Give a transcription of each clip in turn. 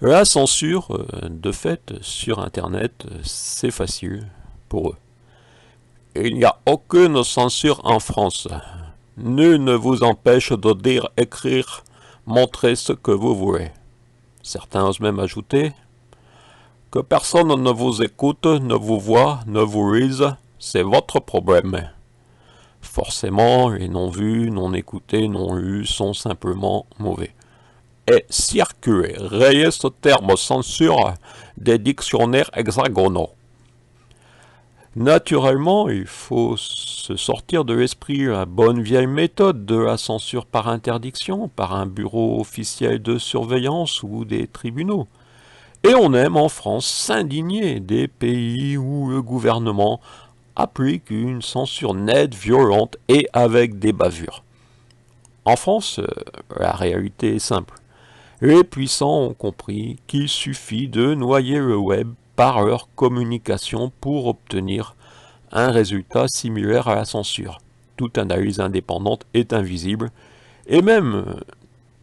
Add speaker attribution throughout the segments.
Speaker 1: La censure, de fait, sur Internet, c'est facile pour eux. Il n'y a aucune censure en France. Nul ne vous empêche de dire, écrire, montrer ce que vous voulez. Certains osent même ajouter que personne ne vous écoute, ne vous voit, ne vous lise, c'est votre problème. Forcément, les non vus, non écoutés, non lus sont simplement mauvais. Et circuler, rayer ce terme censure des dictionnaires hexagonaux. Naturellement, il faut se sortir de l'esprit la bonne vieille méthode de la censure par interdiction, par un bureau officiel de surveillance ou des tribunaux. Et on aime en France s'indigner des pays où le gouvernement applique une censure nette, violente et avec des bavures. En France, la réalité est simple. Les puissants ont compris qu'il suffit de noyer le web par leur communication pour obtenir un résultat similaire à la censure. Toute analyse indépendante est invisible, et même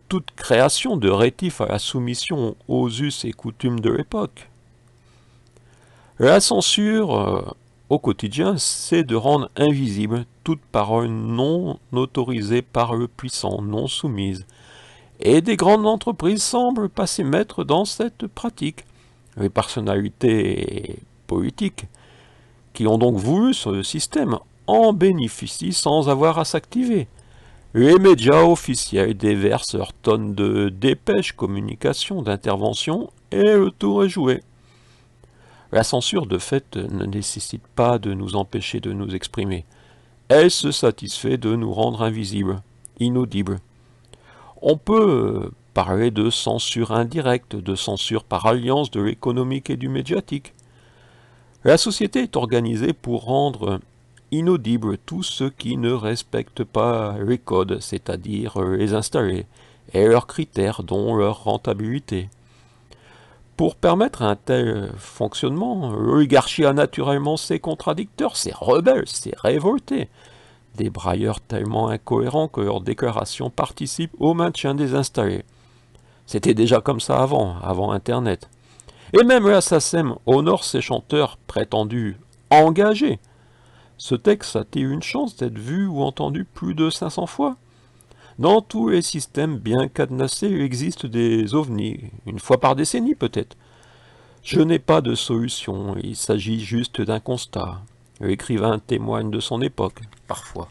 Speaker 1: toute création de rétifs à la soumission aux us et coutumes de l'époque. La censure, au quotidien, c'est de rendre invisible toute parole non autorisée par le puissant, non soumise. Et des grandes entreprises semblent passer maîtres dans cette pratique. Les personnalités politiques qui ont donc voulu ce système en bénéficient sans avoir à s'activer. Les médias officiels déversent leurs tonnes de dépêches, communications, d'interventions, et le tour est joué. La censure, de fait, ne nécessite pas de nous empêcher de nous exprimer. Elle se satisfait de nous rendre invisibles, inaudibles. On peut parler de censure indirecte, de censure par alliance de l'économique et du médiatique. La société est organisée pour rendre inaudibles tous ceux qui ne respectent pas les codes, c'est-à-dire les installés, et leurs critères, dont leur rentabilité. Pour permettre un tel fonctionnement, l'oligarchie a naturellement ses contradicteurs, ses rebelles, ses révoltés, des brailleurs tellement incohérents que leurs déclarations participent au maintien des installés. C'était déjà comme ça avant Internet. Et même la SACEM honore ses chanteurs prétendus engagés. Ce texte a-t-il une chance d'être vu ou entendu plus de 500 fois? Dans tous les systèmes bien cadenassés, il existe des ovnis, une fois par décennie peut-être. Je n'ai pas de solution, il s'agit juste d'un constat. L'écrivain témoigne de son époque, parfois.